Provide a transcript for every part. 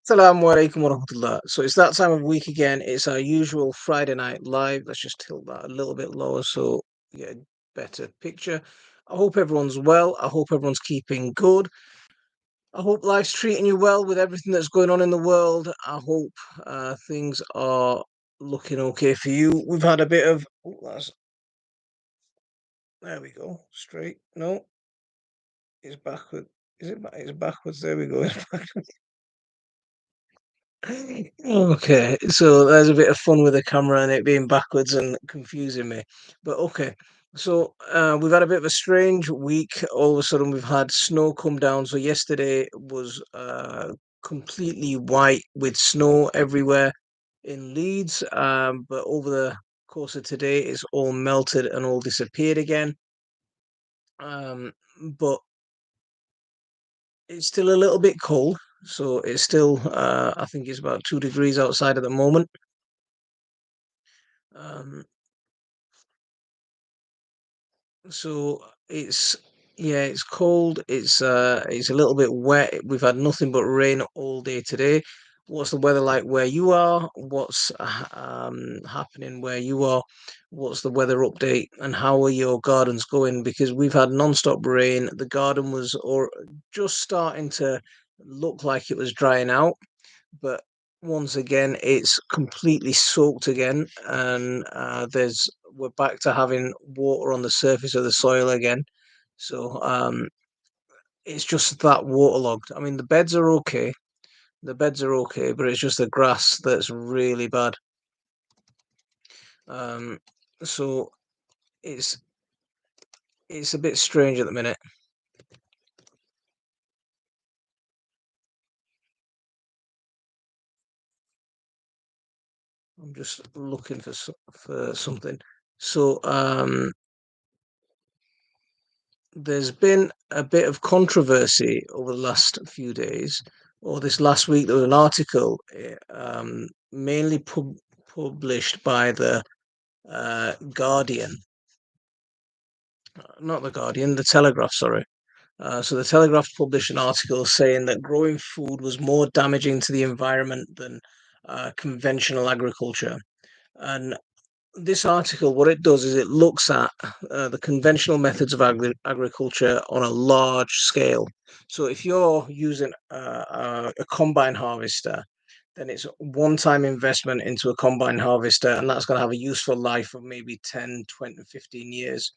Assalamu alaikum wa rahmatullah. So it's that time of week again. It's our usual Friday night live. Let's just tilt that a little bit lower so you get a better picture. I hope everyone's well. I hope everyone's keeping good. I hope life's treating you well with everything that's going on in the world. I hope things are looking okay for you. We've had a bit of. Oh, there we go. Straight. No, it's backward. Is it? It's backwards. There we go. Okay, so there's a bit of fun with the camera and it being backwards and confusing me. But okay, so we've had a bit of a strange week. All of a sudden, we've had snow come down. So yesterday was completely white with snow everywhere in Leeds. But over the course of today, it's all melted and all disappeared again. Um, but it's still a little bit cold. So it's still, I think it's about 2 degrees outside at the moment. Um, so it's yeah, it's cold. It's a little bit wet. We've had nothing but rain all day today. What's the weather like where you are? What's happening where you are? What's the weather update and how are your gardens going? Because we've had non-stop rain. The garden was or just starting to look like it was drying out, but once again, it's completely soaked again, and we're back to having water on the surface of the soil again. So it's just that waterlogged. I mean, the beds are okay, but it's just the grass that's really bad. Um, so it's it's a bit strange at the minute. I'm just looking for for something. So there's been a bit of controversy over the last few days, or this last week. There was an article, mainly published by the Guardian, not the Guardian, the Telegraph. Sorry. So the Telegraph published an article saying that growing food was more damaging to the environment than conventional agriculture, and this article, what it does is it looks at the conventional methods of agriculture on a large scale. So if you're using a combine harvester, then it's a one-time investment into a combine harvester, and that's going to have a useful life of maybe 10, 20, 15 years.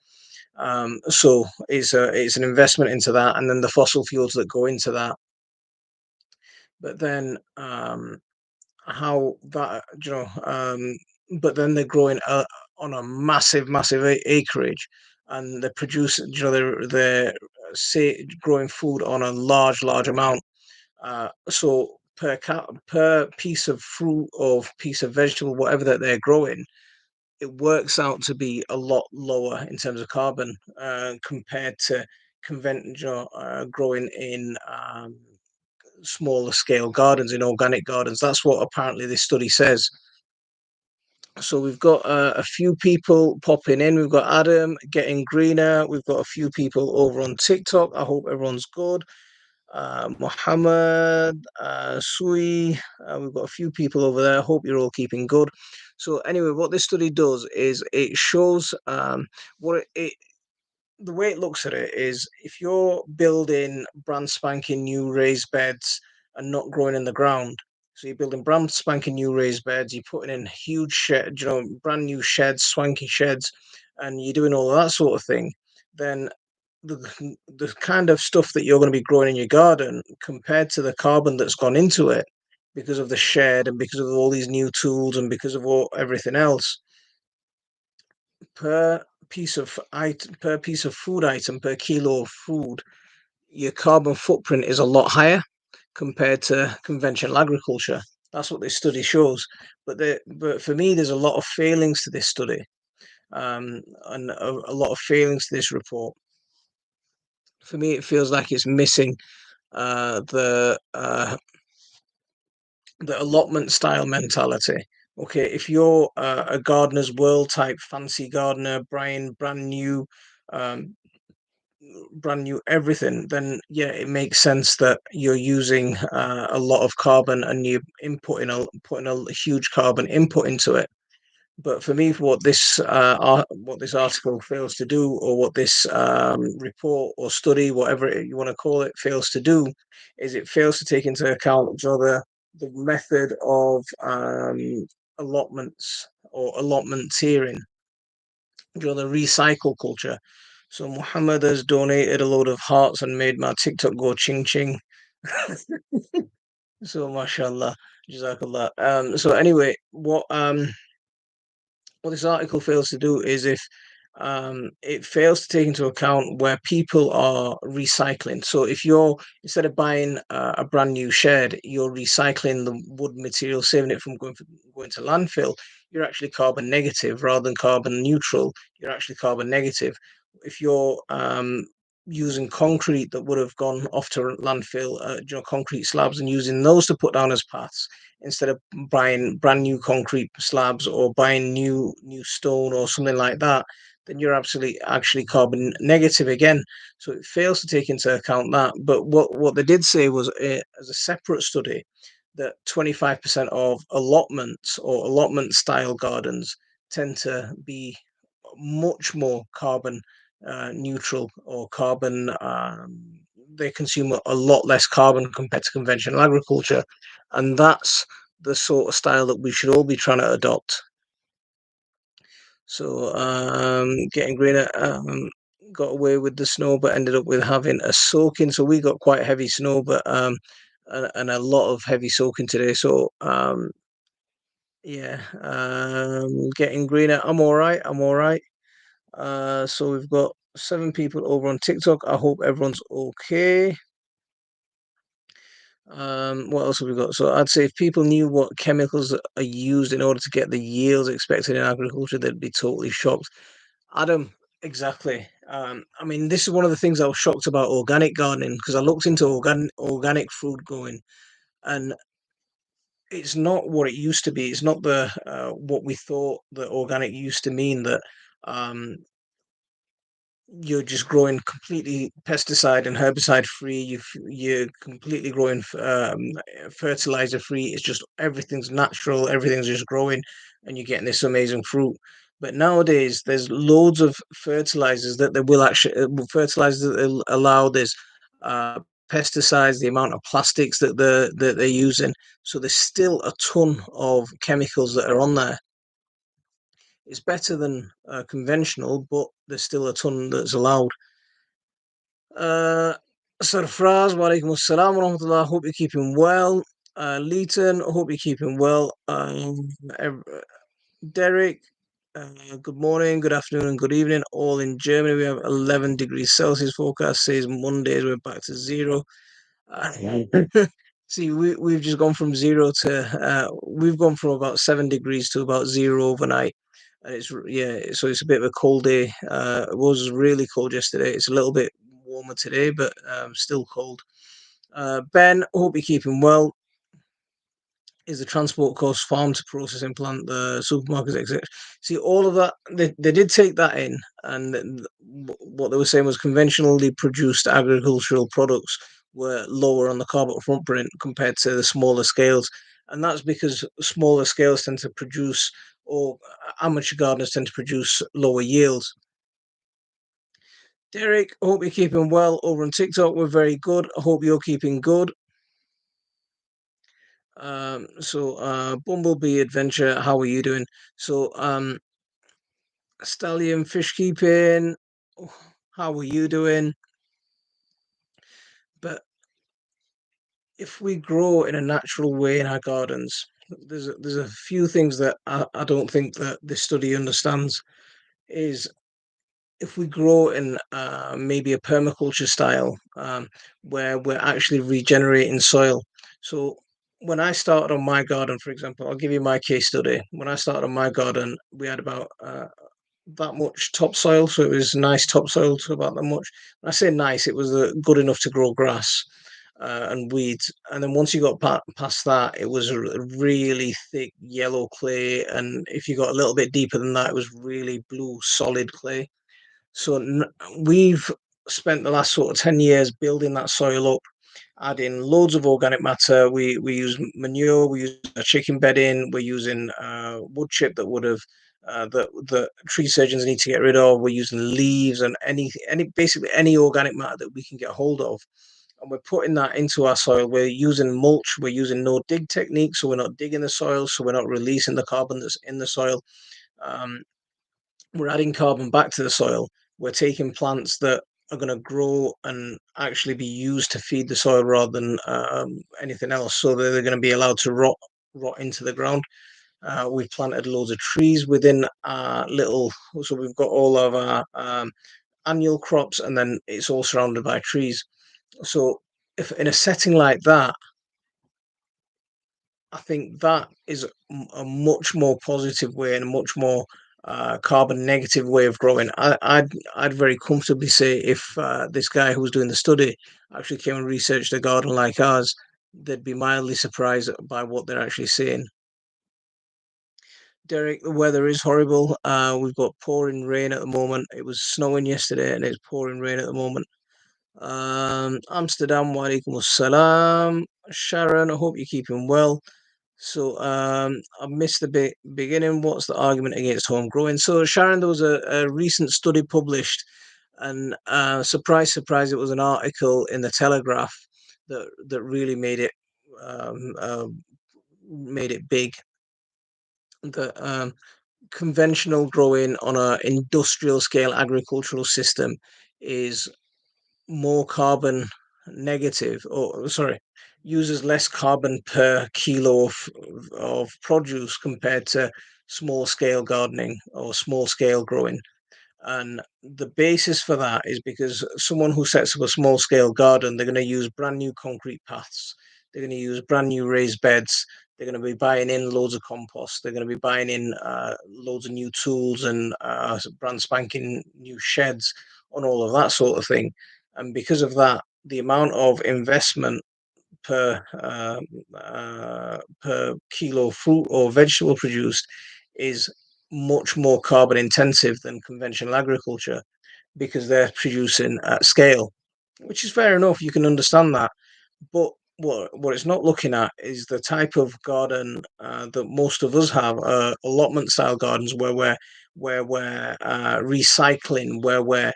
So it's an investment into that, and then the fossil fuels that go into that. But then how that but then they're growing on a massive acreage, and they're producing, they're say growing food on a large amount. So per piece of fruit or piece of vegetable, whatever that they're growing, it works out to be a lot lower in terms of carbon compared to conventional growing in smaller scale gardens, in organic gardens. That's what apparently this study says. So we've got a few people popping in. We've got Adam getting greener. We've got a few people over on TikTok. I hope everyone's good. Mohammed, Sui, we've got a few people over there. Hope you're all keeping good. So anyway, what this study does is it shows what it the way it looks at it is if you're building brand spanking new raised beds and not growing in the ground, so you're building brand spanking new raised beds, you're putting in huge shed, brand new sheds, swanky sheds, and you're doing all of that sort of thing, then the kind of stuff that you're going to be growing in your garden compared to the carbon that's gone into it because of the shed and because of all these new tools and because of everything else per per piece of food item per kilo of food, your carbon footprint is a lot higher compared to conventional agriculture. That's what this study shows. But for me, there's a lot of failings to this study, and a lot of failings to this report. For me, it feels like it's missing uh, the uh, the allotment style mentality. Okay, if you're a gardener's world type fancy gardener, Brian, brand new, um, brand new everything, then yeah, it makes sense that you're using a lot of carbon and you're putting a huge carbon input into it. But for me, what this article fails to do, or what this report or study, whatever you want to call it, fails to do, is it fails to take into account the method of allotments or allotment tiering, the recycle culture. So Muhammad has donated a load of hearts and made my TikTok go ching ching. So mashallah, jazakallah. So anyway, what this article fails to do is if it fails to take into account where people are recycling. So if you're instead of buying a brand new shed, you're recycling the wood material, saving it from going to landfill. You're actually carbon negative rather than carbon neutral. You're actually carbon negative. If you're using concrete that would have gone off to landfill, concrete slabs, and using those to put down as paths instead of buying brand new concrete slabs or buying new stone or something like that, then you're absolutely actually carbon negative again. So it fails to take into account that. But what they did say was, as a separate study, that 25% of allotments or allotment style gardens tend to be much more carbon neutral or carbon. They consume a lot less carbon compared to conventional agriculture, and that's the sort of style that we should all be trying to adopt. So getting greener got away with the snow, but ended up with having a soaking. So we got quite heavy snow, but and a lot of heavy soaking today. So yeah, getting greener. I'm all right. I'm all right. So we've got 7 people over on TikTok. I hope everyone's okay. What else have we got? So I'd say if people knew what chemicals are used in order to get the yields expected in agriculture, they'd be totally shocked. Adam, exactly. I mean, this is one of the things I was shocked about organic gardening because I looked into organic food growing, and it's not what it used to be. It's not the what we thought that organic used to mean, that um, you're just growing completely pesticide and herbicide free. You're completely growing fertilizer free. It's just everything's natural. Everything's just growing, and you're getting this amazing fruit. But nowadays, there's loads of fertilizers that they will actually fertilizers that will allow this uh, pesticides, the amount of plastics that they're using. So there's still a ton of chemicals that are on there. It's better than conventional, but there's still a ton that's allowed. Uh, Sarfraz, walaikum assalam wa rahmatullah. Hope you're keeping well. Leighton, hope you're keeping well. Derek, good morning, good afternoon, and good evening. All in Germany, we have 11 degrees Celsius forecast. Says Mondays we're back to zero. Uh, See, we've just gone from zero to we've gone from about 7 degrees to about zero overnight, and yeah, so it's a bit of a cold day. It was really cold yesterday. It's a little bit warmer today, but still cold. Ben, hope you're keeping well. Is the transport cost farm to processing plant, the supermarkets, etc. See, all of that, they did take that in, and what they were saying was conventionally produced agricultural products were lower on the carbon footprint compared to the smaller scales. And that's because smaller scales tend to produce, or amateur gardeners tend to produce lower yields. Derek, hope you're keeping well over on TikTok. We're very good. I hope you're keeping good. Bumblebee Adventure, how are you doing? So, Stallion Fish Keeping, how are you doing? But if we grow in a natural way in our gardens, there's a few things that I don't think that this study understands. Is if we grow in maybe a permaculture style, where we're actually regenerating soil. So when I started on my garden, for example, I'll give you my case study. When I started on my garden, we had about that much topsoil, so it was nice topsoil to about that much. When I say nice, it was good enough to grow grass and weeds. And then once you got past that, it was a really thick yellow clay, and if you got a little bit deeper than that, it was really blue solid clay. So we've spent the last sort of 10 years building that soil up, adding loads of organic matter. We use manure, we use chicken bedding, we're using wood chip that would have that tree surgeons need to get rid of. We're using leaves and any basically any organic matter that we can get hold of. And we're putting that into our soil. We're using mulch, we're using no dig technique, so we're not digging the soil, so we're not releasing the carbon that's in the soil. Um, we're adding carbon back to the soil. We're taking plants that are going to grow and actually be used to feed the soil rather than anything else. So that they're going to be allowed to rot into the ground. We've planted loads of trees within our little. So we've got all of our annual crops, and then it's all surrounded by trees. So if in a setting like that, I think that is a much more positive way and a much more carbon negative way of growing. I'd very comfortably say if this guy who was doing the study actually came and researched a garden like ours, they'd be mildly surprised by what they're actually seeing. Derek, the weather is horrible. We've got pouring rain at the moment. It was snowing yesterday and it's pouring rain at the moment. Amsterdam, wa alaikum assalam. Sharon, I hope you're keeping well. So I missed the beginning. What's the argument against home growing? So Sharon, there was a recent study published, and surprise, surprise, it was an article in the Telegraph that really um, uh, made it big. That conventional growing on a industrial scale agricultural system is more carbon negative, or sorry, uses less carbon per kilo of produce compared to small scale gardening or small scale growing. And the basis for that is because someone who sets up a small scale garden, they're going to use brand new concrete paths. They're going to use brand new raised beds. They're going to be buying in loads of compost. They're going to be buying in loads of new tools and brand spanking new sheds on all of that sort of thing. And because of that, the amount of investment per kilo fruit or vegetable produced is much more carbon intensive than conventional agriculture because they're producing at scale, which is fair enough. You can understand that, but what it's not looking at is the type of garden that most of us have, allotment style gardens where we're recycling, where we're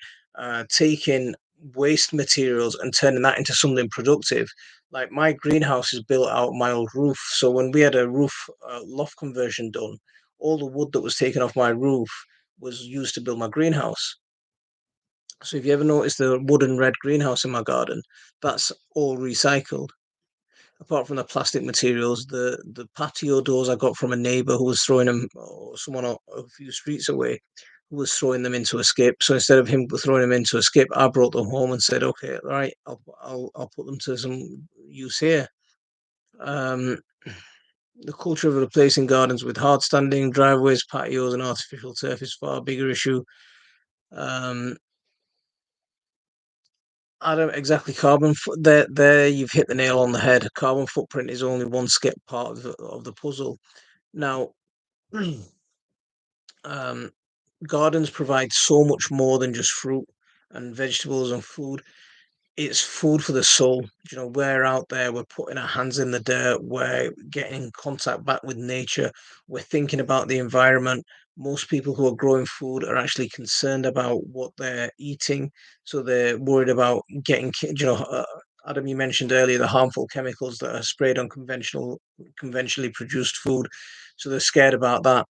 taking waste materials and turning that into something productive. Like my greenhouse is built out of my old roof, so when we had a roof loft conversion done, all the wood that was taken off my roof was used to build my greenhouse. So if you ever notice the wooden red greenhouse in my garden, that's all recycled. Apart from the plastic materials, the patio doors I got from a neighbour who was throwing them, or someone a few streets away, who was throwing them into a skip. So instead of him throwing them into a skip, I brought them home and said, "Okay, all right, I'll put them to some use here." Um, the culture of replacing gardens with hard standing driveways, patios, and artificial turf is far bigger issue. Um, I don't exactly there. You've hit the nail on the head. Carbon footprint is only one skip part of the puzzle. Now, um, gardens provide so much more than just fruit and vegetables and food. It's food for the soul. You know, we're out there, we're putting our hands in the dirt, we're getting in contact back with nature, we're thinking about the environment. Most people who are growing food are actually concerned about what they're eating, so they're worried about Adam, you mentioned earlier the harmful chemicals that are sprayed on conventionally produced food, so they're scared about that.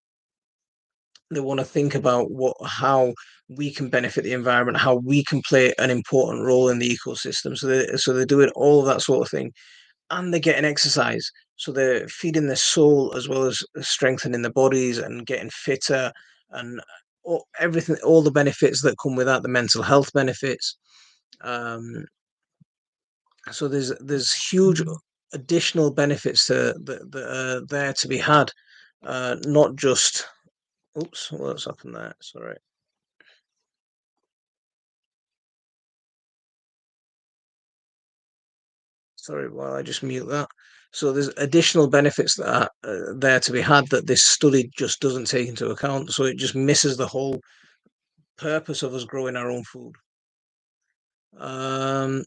They want to think about how we can benefit the environment, how we can play an important role in the ecosystem. So they're doing all of that sort of thing, and they're getting exercise. So they're feeding their soul as well as strengthening their bodies and getting fitter and everything, all the benefits that come with that, the mental health benefits. Um, so there's huge additional benefits that are there to be had, not just. Oops, what's happened there? Sorry. Sorry, while I just mute that. So there's additional benefits that are there to be had that this study just doesn't take into account. So it just misses the whole purpose of us growing our own food. Um,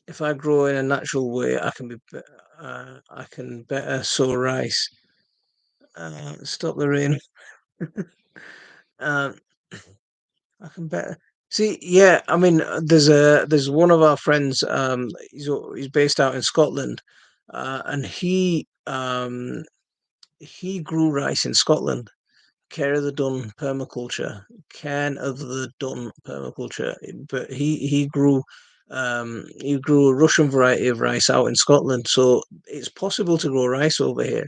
if I grow in a natural way, I can better sow rice. Stop the rain. Um, I can better see. Yeah, I mean, there's one of our friends. He's based out in Scotland, and he grew rice in Scotland. Care of the Dun permaculture, Cairn of the Dun permaculture. But he grew a Russian variety of rice out in Scotland, so it's possible to grow rice over here.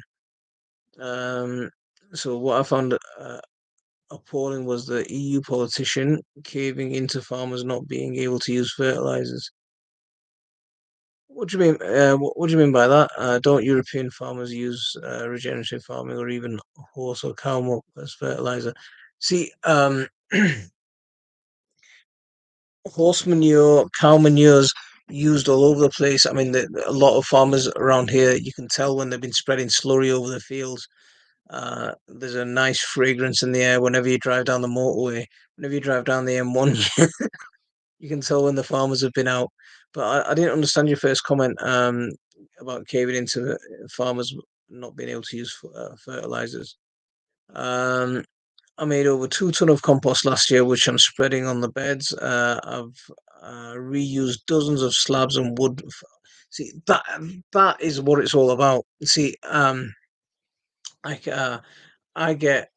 Um, so what I found appalling was the EU politician caving into farmers not being able to use fertilizers. What do you mean? What do you mean by that? Don't European farmers use regenerative farming or even horse or cow milk as fertilizer? See, horse manure, cow manure's used all over the place. I mean, a lot of farmers around here, you can tell when they've been spreading slurry over the fields. There's a nice fragrance in the air whenever you drive down the motorway. Whenever you drive down the M1, you can tell when the farmers have been out. But I didn't understand your first comment about caving into farmers not being able to use fertilizers. Um, I made over 2 ton of compost last year, which I'm spreading on the beds. I've reused dozens of slabs and wood. See, that is what it's all about. See, I, uh, I get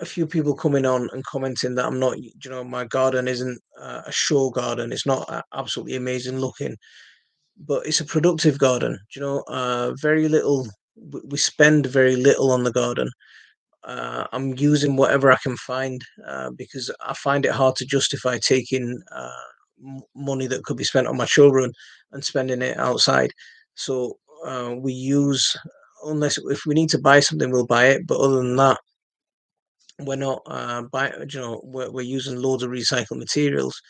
a few people coming on and commenting that I'm not, my garden isn't a show garden. It's not absolutely amazing looking, but it's a productive garden. Very little. We spend very little on the garden. I'm using whatever I can find because I find it hard to justify taking money that could be spent on my children and spending it outside. So we use, unless if we need to buy something, we'll buy it. But other than that, we're not we're using loads of recycled materials.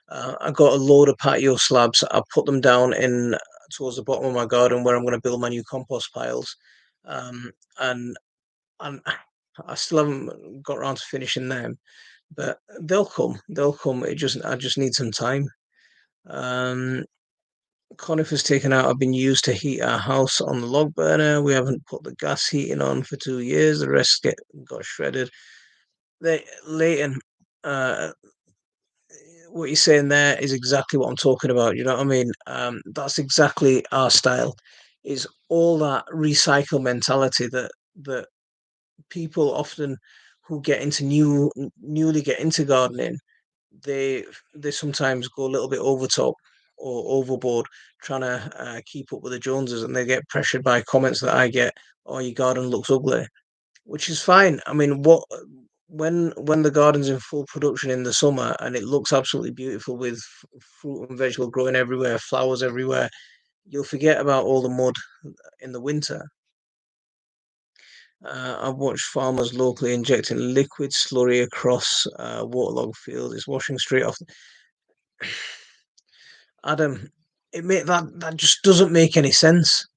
I got a load of patio slabs. I put them down in towards the bottom of my garden where I'm going to build my new compost piles. Um, and and I still haven't got around to finishing them, but they'll come. They'll come. I just need some time. Um, Conifers taken out have been used to heat our house on the log burner. We haven't put the gas heating on for 2 years. The rest got shredded. Leighton, uh, what you're saying there is exactly what I'm talking about. You know what I mean? That's exactly our style. Is all that recycle mentality that people often who get into newly get into gardening, they they sometimes go a little bit over top or overboard trying to keep up with the Joneses, and they get pressured by comments that I get. Oh, your garden looks ugly, which is fine. I mean, when the garden's in full production in the summer and it looks absolutely beautiful with fruit and vegetable growing everywhere, flowers everywhere, you'll forget about all the mud in the winter. I've watched farmers locally injecting liquid slurry across waterlogged fields. It's washing straight off. Adam, that just doesn't make any sense.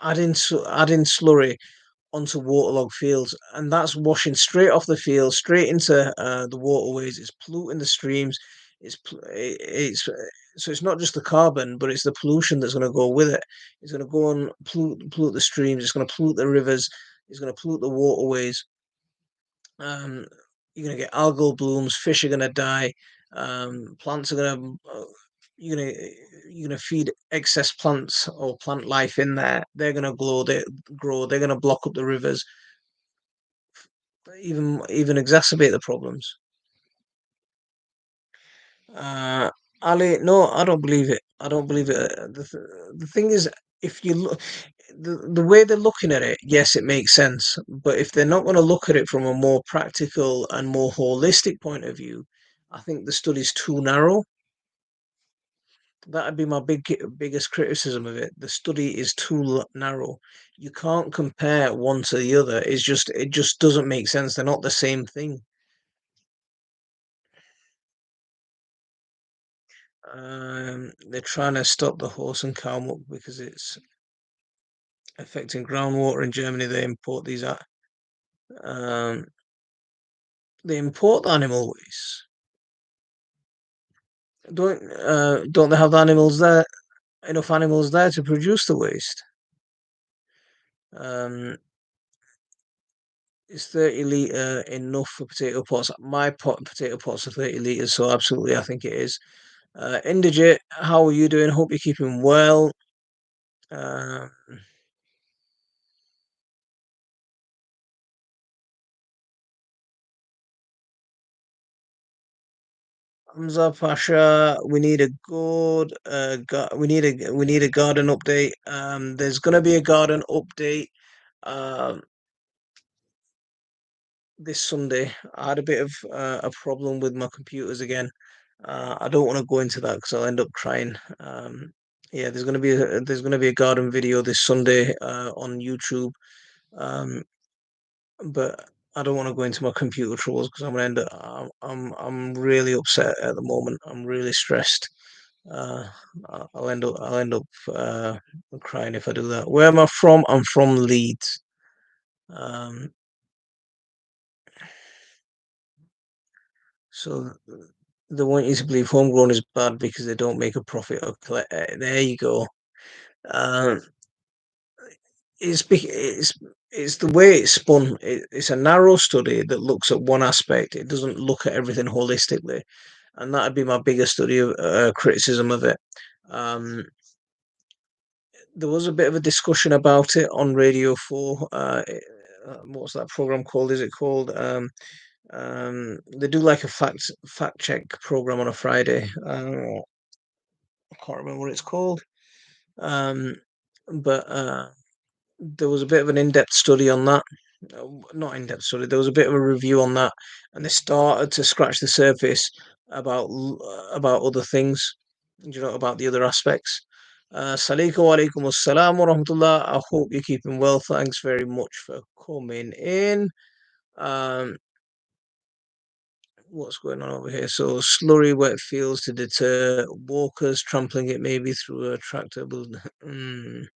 Adding slurry onto waterlogged fields, and that's washing straight off the field, straight into the waterways. It's polluting the streams. So it's not just the carbon, but it's the pollution that's going to go with it. It's going to go and pollute the streams. It's going to pollute the rivers. It's going to pollute the waterways. Um, you're going to get algal blooms. Fish are going to die. Plants are going to you're gonna you're gonna feed excess plants or plant life in there. They're gonna grow. They're gonna block up the rivers, even exacerbate the problems. Uh, Ali, no, I don't believe it. I don't believe it. The thing is, if you look, the way they're looking at it, yes, it makes sense. But if they're not going to look at it from a more practical and more holistic point of view, I think the study's too narrow. That'd be my biggest criticism of it. The study is too narrow. You can't compare one to the other. It just doesn't make sense. They're not the same thing. They're trying to stop the horse and cow milk because it's affecting groundwater in Germany. Um, they import the animal waste. Don't they have the animals there, enough animals there to produce the waste? Um, is 30 litre enough for potato pots? My potato pots are 30 litres, so absolutely, I think it is. Indigit, how are you doing? Hope you're keeping well. Uh, Hamza Pasha, we need a good, we need a garden update. There's gonna be a garden update. Um, this Sunday. I had a bit of a problem with my computers again. I don't want to go into that because I'll end up crying. Yeah, there's gonna be a garden video this Sunday on YouTube. Um, but I don't want to go into my computer troubles because I'm gonna end up. I'm really upset at the moment. I'm really stressed. Uh, I'll end up crying if I do that. Where am I from? I'm from Leeds. Um, so they want you to believe homegrown is bad because they don't make a profit or collect. There you go. Um, it's the way it's spun. It's a narrow study that looks at one aspect. It doesn't look at everything holistically, and that'd be my biggest study of criticism of it. Um, there was a bit of a discussion about it on Radio Four. What's that program called? Is it called? They do like a fact check program on a Friday. I can't remember what it's called. Um, but there was a bit of an in-depth study on that. Not in-depth study. There was a bit of a review on that, and they started to scratch the surface about other things. You know, about the other aspects. Salaamu alaikum assalam wa rahmatullah. I hope you're keeping well. Thanks very much for coming in. Um, what's going on over here? So slurry wet fields to deter walkers trampling it maybe through a tractor. Mm.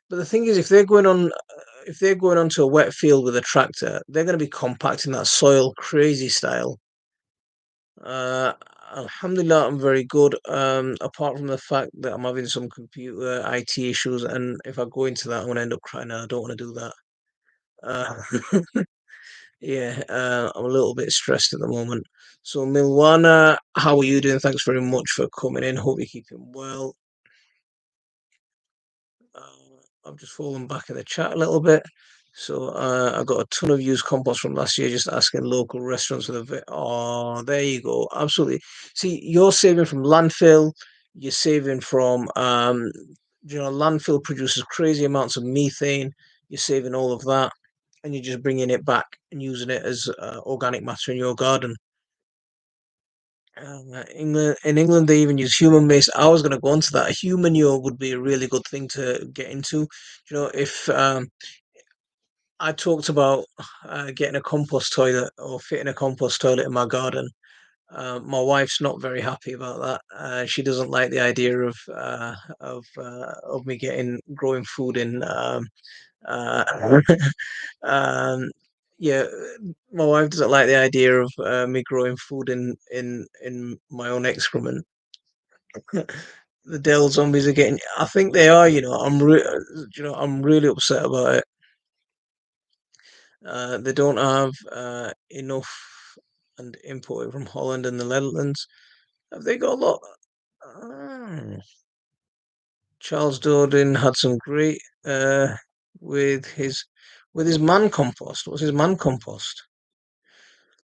But the thing is, if they're going onto a wet field with a tractor, they're going to be compacting that soil crazy style. Uh, Alhamdulillah, I'm very good. Apart from the fact that I'm having some computer IT issues, and if I go into that, I'm going to end up crying. And I don't want to do that. Yeah, I'm a little bit stressed at the moment. So, Milwana, how are you doing? Thanks very much for coming in. Hope you're keeping well. I've just fallen back in the chat a little bit. So I got a ton of used compost from last year, just asking local restaurants for the. Oh, there you go. Absolutely. See, you're saving from landfill. You're saving from, landfill produces crazy amounts of methane. You're saving all of that, and you're just bringing it back and using it as organic matter in your garden. In England, they even use human waste. I was going to go on to that. Human manure would be a really good thing to get into. If I talked about getting a compost toilet or fitting a compost toilet in my garden, my wife's not very happy about that. She doesn't like the idea of me getting growing food in. Uh, um, yeah, my wife doesn't like the idea of me growing food in my own excrement. The Dell zombies are getting. I think they are. I'm really upset about it. They don't have enough and imported from Holland and the Netherlands. Have they got a lot? Ah. Charles Dodin had some great with his man compost. What's his man compost?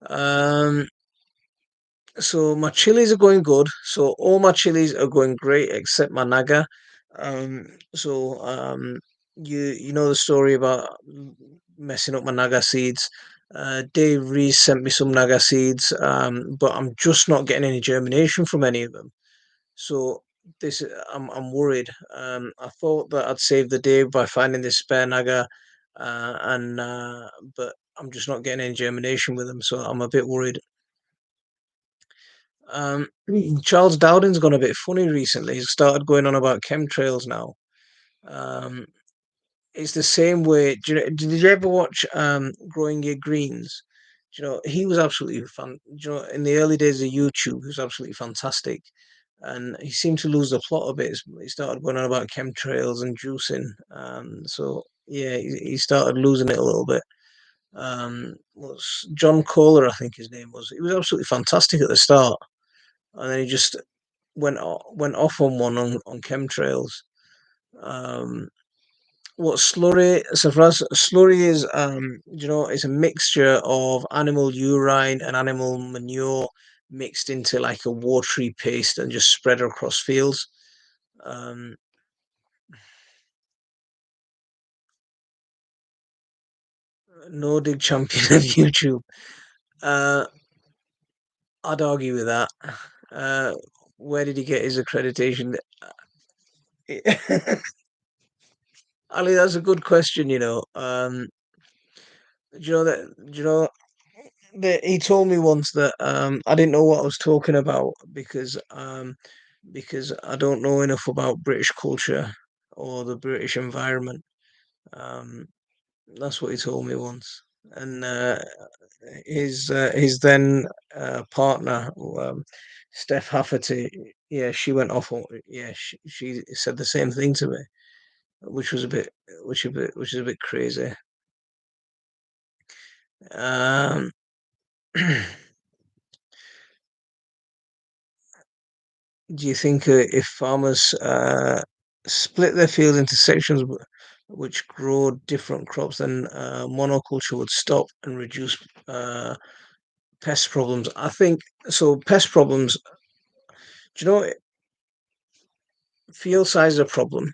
Um, so my chilies are going good. So all my chilies are going great except my naga. Um, so you know the story about messing up my naga seeds. Dave Reese sent me some naga seeds, but I'm just not getting any germination from any of them. So this I'm worried. I thought that I'd save the day by finding this spare naga, and but I'm just not getting any germination with them. So I'm a bit worried. Charles Dowden's gone a bit funny recently. He's started going on about chemtrails now. Um, it's the same way. Did you ever watch Growing Your Greens? He was absolutely fun. In the early days of YouTube, he was absolutely fantastic, and he seemed to lose the plot a bit. He started going on about chemtrails and juicing, so yeah, he started losing it a little bit. Was John Kohler, I think his name was. He was absolutely fantastic at the start, and then he just went off on one on chemtrails. Um, what slurry? So for us, slurry is it's a mixture of animal urine and animal manure mixed into like a watery paste and just spread across fields. Um, Nordic champion of YouTube. Uh, I'd argue with that. Uh, where did he get his accreditation? Ali, that's a good question. Do you know that? Do you know that he told me once that I didn't know what I was talking about because I don't know enough about British culture or the British environment. Um, that's what he told me once. And his then partner, Steph Hafferty, yeah, she went off. Yeah, she said the same thing to me, which was a bit, which is a bit crazy. Um, do you think if farmers split their fields into sections which grow different crops, then monoculture would stop and reduce pest problems? I think so. Pest problems, do you know, field size is a problem.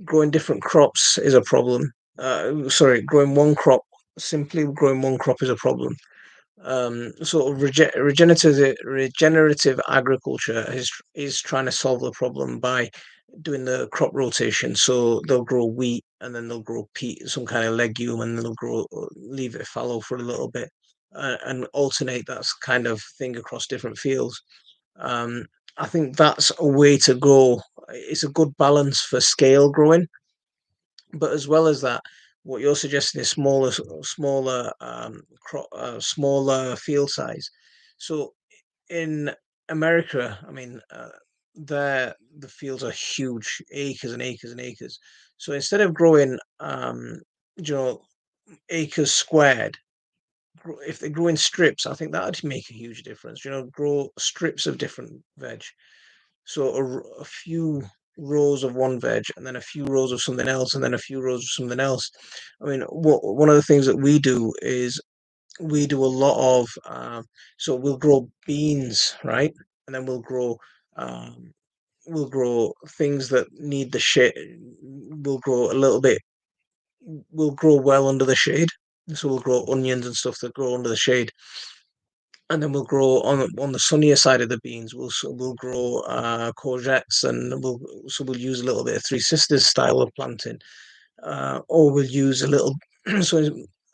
Growing different crops is a problem. Sorry, simply growing one crop is a problem. Sort of regenerative agriculture is trying to solve the problem by doing the crop rotation. So they'll grow wheat and then they'll grow peat, some kind of legume, and then they'll grow leave it fallow for a little bit and alternate that kind of thing across different fields. Um, I think that's a way to go. It's a good balance for scale growing, but as well as that, what you're suggesting is smaller field size. So in America, I mean, the fields are huge, acres and acres and acres. So instead of growing, you know, acres squared, if they grow in strips, I think that would make a huge difference. Grow strips of different veg. So a few rows of one veg, and then a few rows of something else, and then a few rows of something else. I mean, one of the things that we do is we do a lot of so we'll grow beans, right? And then we'll grow things that need the shade. We'll grow a little bit. We'll grow well under the shade. So we'll grow onions and stuff that grow under the shade, and then we'll grow on the sunnier side of the beans. We'll grow courgettes, and we'll use a little bit of Three Sisters style of planting, or we'll use a little so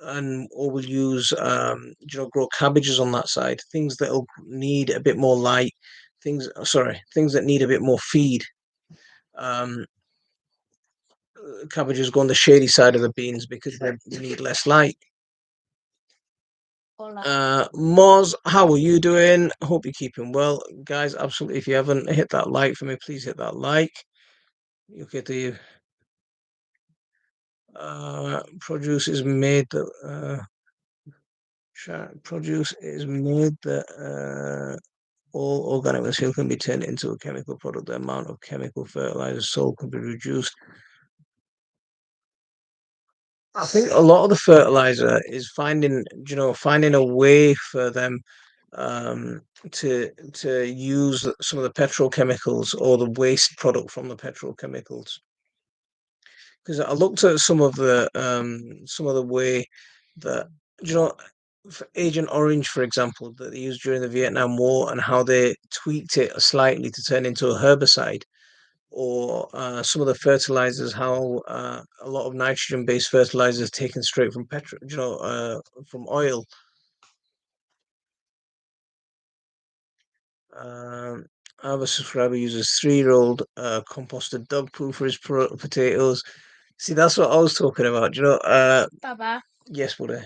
or we'll use grow cabbages on that side. Things that'll need a bit more light. Things that need a bit more feed. Um, Cabbages go on the shady side of the beans because they need less light. Moz, how are you doing? Hope you're keeping well, guys. Absolutely. If you haven't hit that like for me, please hit that like. You get the produce is made that produce is made that all organic material can be turned into a chemical product. The amount of chemical fertilizer sold can be reduced. I think a lot of the fertilizer is finding a way for them to use some of the petrochemicals or the waste product from the petrochemicals. Because I looked at some of the way that you know Agent Orange, for example, that they used during the Vietnam War, and how they tweaked it slightly to turn into a herbicide, or some of the fertilizers, how a lot of nitrogen-based fertilizers taken straight from from oil. Um, I have a subscriber who uses 3-year-old composted dog poo for his potatoes. See, that's what I was talking about. Baba. Yes, buddy.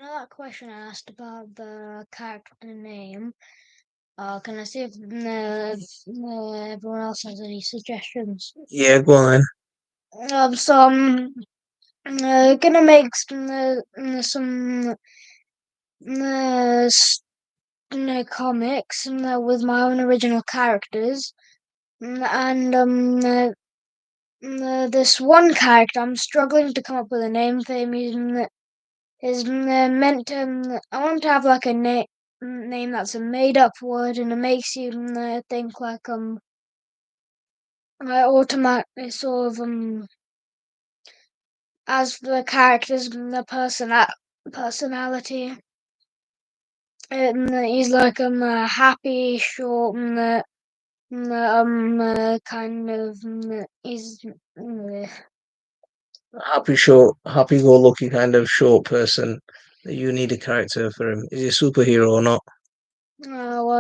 That question I asked about the character name. Can I see if everyone else has any suggestions? Yeah, go on then. So I'm gonna make some comics with my own original characters, and this one character I'm struggling to come up with a name for him. Is meant to. I want to have like a name that's a made up word, and it makes you think like automatically sort of as the character's the personality. He's like happy, short, kind of he's Happy-go-lucky kind of short person that you need a character for him. Is he a superhero or not? well,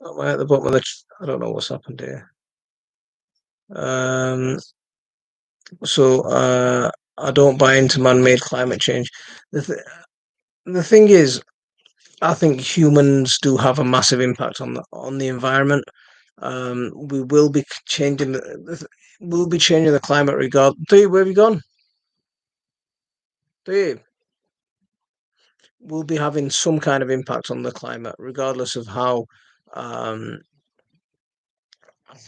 Am I at the bottom of the? I don't know what's happened here. Um, so I don't buy into man-made climate change. The th the thing is, I think humans do have a massive impact on the environment. We will be changing we'll be changing the climate regard. Dave, where have you gone? Dave, we'll be having some kind of impact on the climate, regardless of um,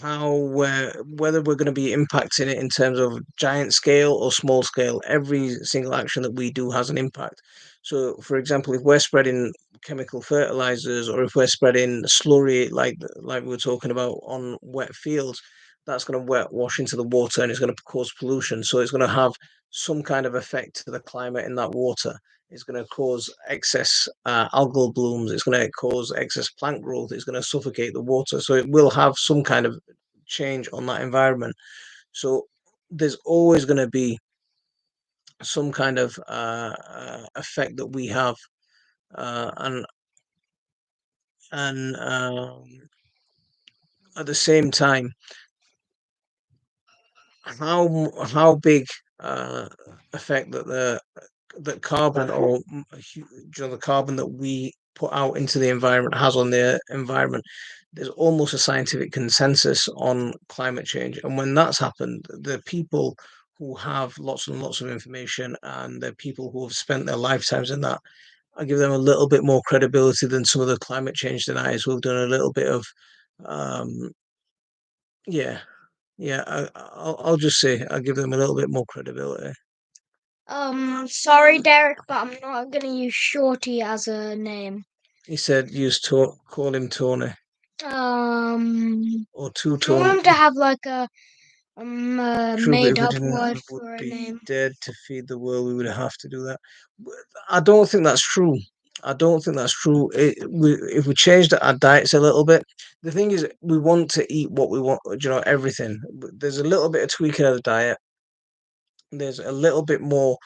how whether we're going to be impacting it in terms of giant scale or small scale. Every single action that we do has an impact. So, for example, if we're spreading chemical fertilizers or if we're spreading slurry like we were talking about on wet fields, that's going to wet wash into the water and it's going to cause pollution. So it's going to have some kind of effect to the climate in that water. It's going to cause excess algal blooms. It's going to cause excess plant growth. It's going to suffocate the water. So it will have some kind of change on that environment. So there's always going to be some kind of effect that we have, and and at the same time, how big uh, effect that that carbon or the carbon that we put out into the environment has on the environment. There's almost a scientific consensus on climate change, and when that's happened, the people who have lots and lots of information and the people who have spent their lifetimes in that, I give them a little bit more credibility than some of the climate change deniers who've done a little bit of, um, yeah, yeah. I'll just say I give them a little bit more credibility. sorry, Derek, but I'm not gonna use Shorty as a name. He said use call him Tony or two I want Tony. him to have like a True, but made if we up didn't, word we would for a be name. dead to feed the world. We would have to do that. I don't think that's true. I don't think that's true. If we changed our diets a little bit, the thing is, we want to eat what we want. Everything. There's a little bit of tweaking of the diet. There's a little bit more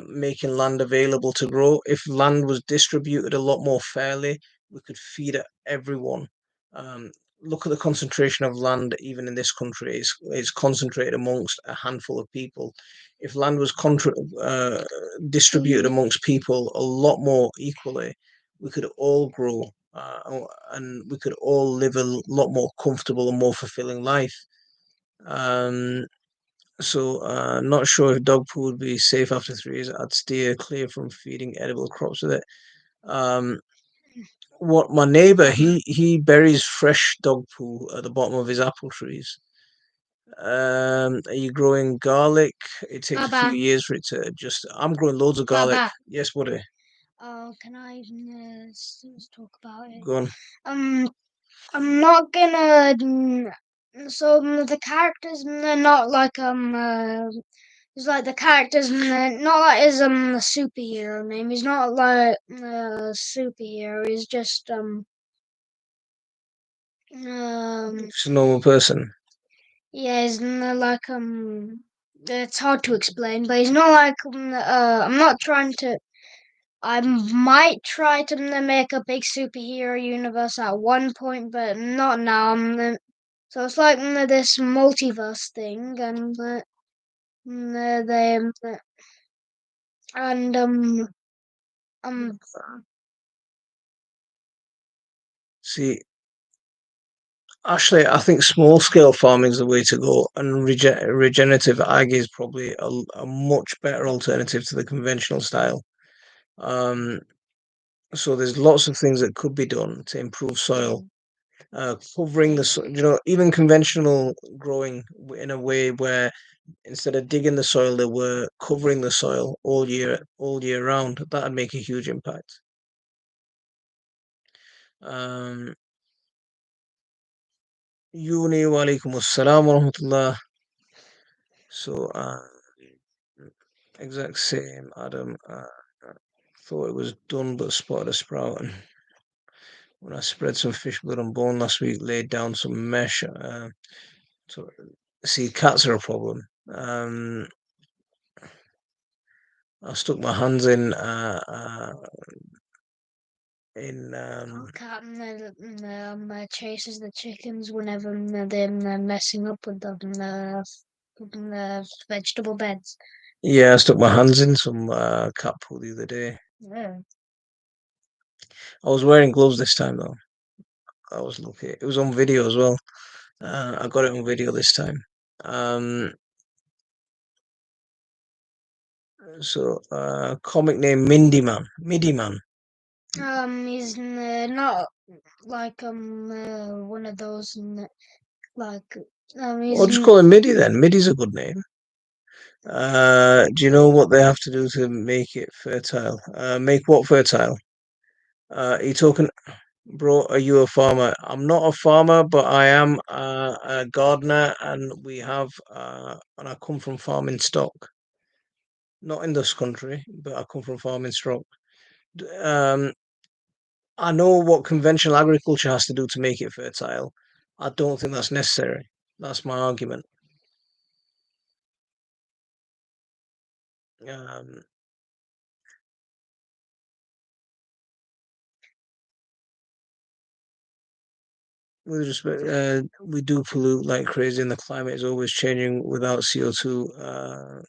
making land available to grow. If land was distributed a lot more fairly, we could feed everyone. Um, Look at the concentration of land, even in this country, it's concentrated amongst a handful of people. If land was distributed amongst people a lot more equally, we could all grow and we could all live a lot more comfortable and more fulfilling life. Um, Not sure if dog poo would be safe after 3 years. I'd steer clear from feeding edible crops with it. Um, what my neighbor he buries fresh dog poo at the bottom of his apple trees. Are you growing garlic? It takes a few Baba, years for it to just. I'm growing loads of garlic. Baba. Yes, buddy. Oh, can I talk about it? Go on. Um, I'm not gonna. So the characters are not like it's like the characters not like his superhero name. He's not like a superhero. He's just um Just a normal person. yeah. He's like it's hard to explain, but he's not like I'm not trying to. I might try to make a big superhero universe at one point, but not now. So it's like this multiverse thing, and they and um See, actually, I think small scale farming is the way to go, and regenerative ag is probably a much better alternative to the conventional style. Um, so there's lots of things that could be done to improve soil, covering even conventional growing in a way where instead of digging the soil, they were covering the soil all year round. That'd make a huge impact. Um, Yuni wa alaikum assalam wa rahmatullah. So, exact same, Adam. Thought it was done, but spotted a sprout. And when I spread some fish blood on bone last week, laid down some mesh. So, see, cats are a problem. I stuck my hands in cat chases the chickens whenever they're messing up with the vegetable beds. yeah, I stuck my hands in some cat poo the other day. Yeah. I was wearing gloves this time though. I was lucky. It was on video as well. I got it on video this time. Um, comic name Mindy Man, Midi Man. He's not like one of those like I'll he's just call him Midi then. Midi's a good name. Do you know what they have to do to make it fertile? Make what fertile? Are you talking, bro? Are you a farmer? I'm not a farmer, but I am a gardener, and and I come from farming stock. Not in this country, but I come from farming stock. Um, I know what conventional agriculture has to do to make it fertile. I don't think that's necessary. That's my argument. Um, with respect, we do pollute like crazy, and the climate is always changing without CO2.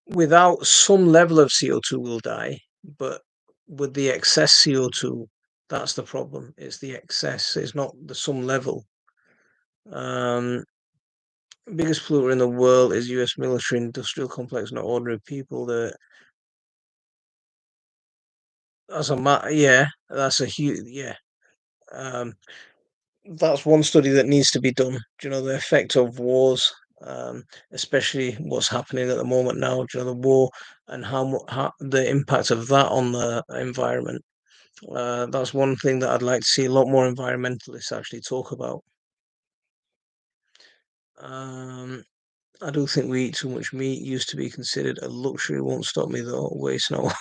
Without some level of CO2, we'll die. But with the excess CO2, that's the problem. It's the excess. It's not the some level. Um, Biggest polluter in the world is U.S. military industrial complex, not ordinary people. Yeah, that's a huge yeah. Um, that's one study that needs to be done. Do you know the effect of wars, especially what's happening at the moment now? Do you know the war and how the impact of that on the environment? That's one thing that I'd like to see a lot more environmentalists actually talk about. Um, I do think we eat too much meat. Used to be considered a luxury. Won't stop me though. Waste no.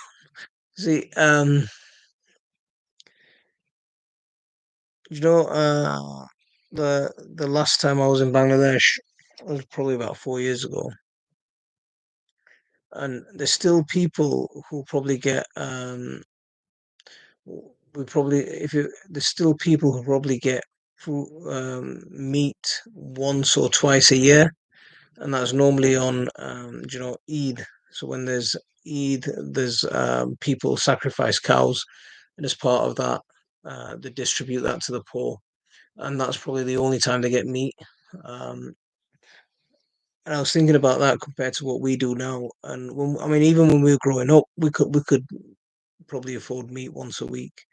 See, you know, the last time I was in Bangladesh was probably about 4 years ago, and there's still people who probably get we probably if you there's still people who probably get meat once or twice a year, and that's normally on Eid. So when there's Eid, there's people sacrifice cows, and as part of that, they distribute that to the poor, and that's probably the only time they get meat. Um, and I was thinking about that compared to what we do now. And I mean, even when we were growing up, we could probably afford meat once a week,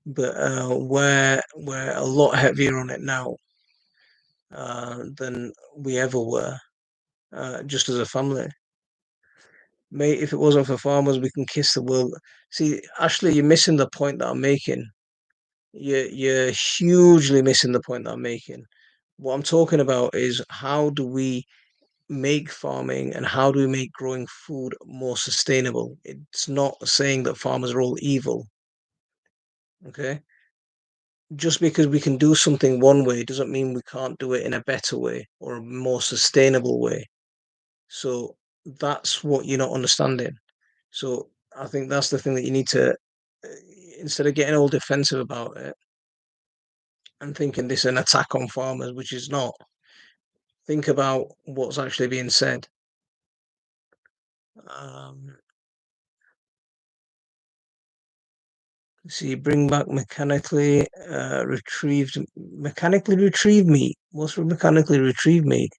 but we're a lot heavier on it now than we ever were, just as a family. Mate, if it wasn't for farmers, we can kiss the world. See, Ashley, you're missing the point that I'm making. You're hugely missing the point that I'm making. What I'm talking about is how do we make farming and how do we make growing food more sustainable? It's not saying that farmers are all evil, okay? Just because we can do something one way doesn't mean we can't do it in a better way or a more sustainable way. So that's what you're not understanding. So I think that's the thing that you need to, uh, instead of getting all defensive about it and thinking this is an attack on farmers, which is not. think about what's actually being said. Um, See, bring back mechanically retrieved meat. What's mechanically retrieved meat?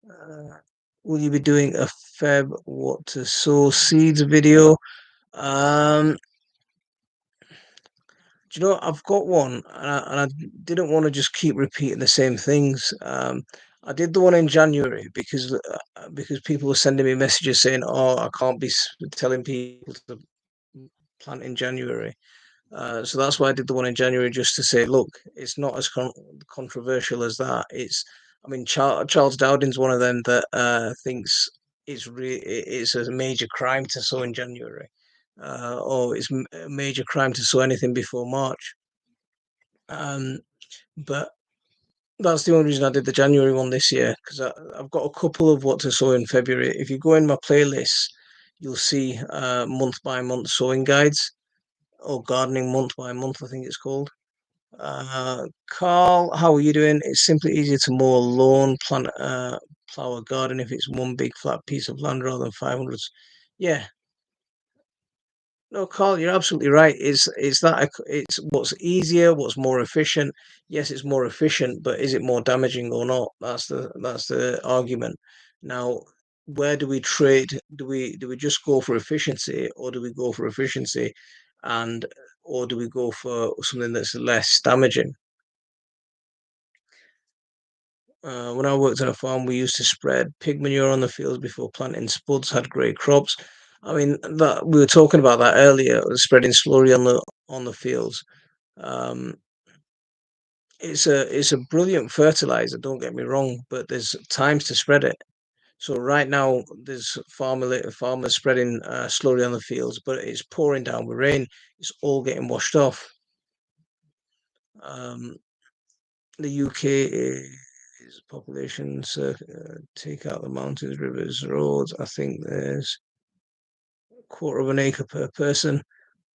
Uh, will you be doing a Feb what to sow seeds video? Um, do you know, I've got one, and I didn't want to just keep repeating the same things. I did the one in January because people were sending me messages saying, "Oh, I can't be telling people to plant in January." So that's why I did the one in January, just to say, look, it's not as controversial as that. I mean, Charles Dowding's one of them that thinks it's a major crime to sow in January, or it's a major crime to sow anything before March. Um, but that's the only reason I did the January one this year, because I've got a couple of what to sow in February. If you go in my playlist, you'll see month by month sowing guides, or gardening month by month, I think it's called. Carl, how are you doing? It's simply easier to mow a lawn, plow a garden if it's one big flat piece of land rather than 500. Yeah, no, Carl, you're absolutely right. It's what's easier, what's more efficient. Yes, it's more efficient, but is it more damaging or not? That's the argument. Now, where do we trade? Do we just go for efficiency, or do we go for efficiency, and or do we go for something that's less damaging? When I worked on a farm, we used to spread pig manure on the fields before planting. Spuds had great crops. I mean, that we were talking about that earlier, spreading slurry on the fields. Um, it's a brilliant fertilizer. Don't get me wrong, but there's times to spread it. So right now, there's farmers spreading slurry on the fields, but it's pouring down with rain. It's all getting washed off. Um, the UK is population, so take out the mountains, rivers, roads. I think there's a quarter of an acre per person.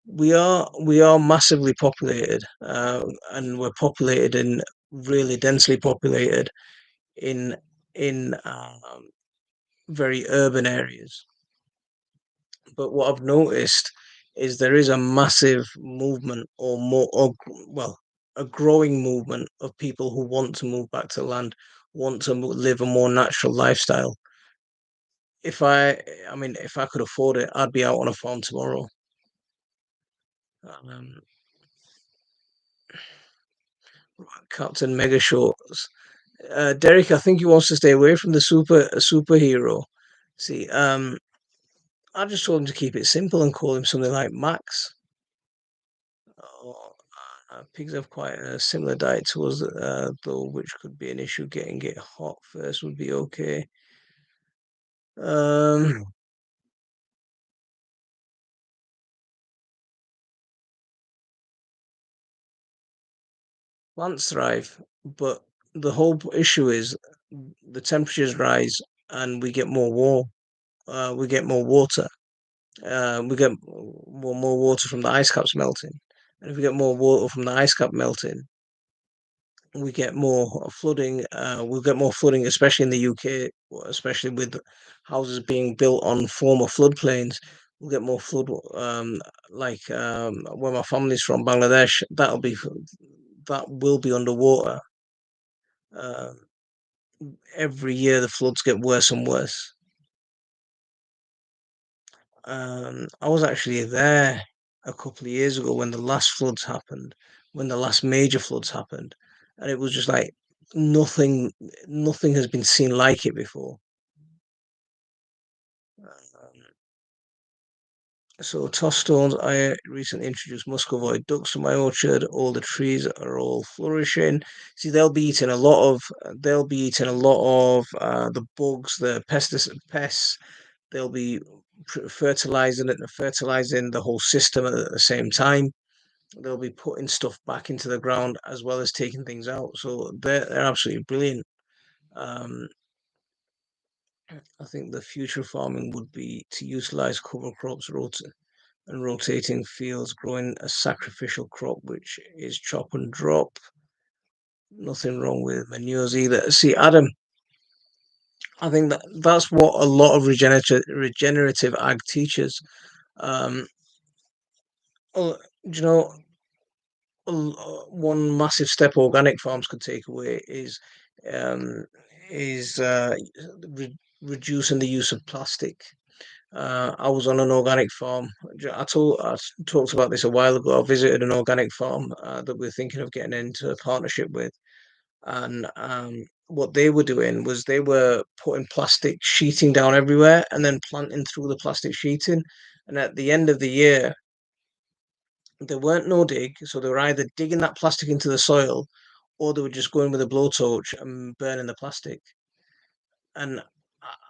We are massively populated, and we're populated in really densely populated in in very urban areas. But what I've noticed is there is a massive movement, well, a growing movement of people who want to move back to land, want to live a more natural lifestyle. If I mean, if I could afford it, I'd be out on a farm tomorrow. Um, Captain Mega Shorts. Derek, I think he wants to stay away from the superhero. See, I just told him to keep it simple and call him something like Max. Pigs have quite a similar diet to us, though, which could be an issue. Getting it hot first would be okay. Um, Plants thrive, but the whole issue is the temperatures rise and we get more we get more water. We get more water from the ice caps melting, and if we get more water from the ice cap melting, we get more flooding. We'll get more flooding, especially in the UK, especially with houses being built on former floodplains. We'll get more flood. Like where my family's from, Bangladesh, that will be underwater. Um, every year, the floods get worse and worse. I was actually there a couple of years ago when the last floods happened, when the last major floods happened, and it was just like nothing, nothing has been seen like it before. Um, so toss stones, I recently introduced muscovy ducks to my orchard. All the trees are all flourishing. See, they'll be eating a lot of the bugs, the pests. They'll be fertilizing the whole system at the same time. They'll be putting stuff back into the ground as well as taking things out. So they're absolutely brilliant. Um, I think the future of farming would be to utilize cover crops, and rotating fields, growing a sacrificial crop, which is chop and drop. Nothing wrong with manures either. See, Adam, I think that's what a lot of regenerative ag teaches. Um, do you know, one massive step organic farms could take away um, is reducing the use of plastic. I was on an organic farm. I talked about this a while ago. I visited an organic farm that we're thinking of getting into a partnership with, and what they were doing was they were putting plastic sheeting down everywhere and then planting through the plastic sheeting. And at the end of the year, there weren't no dig, so they were either digging that plastic into the soil or they were just going with a blowtorch and burning the plastic. And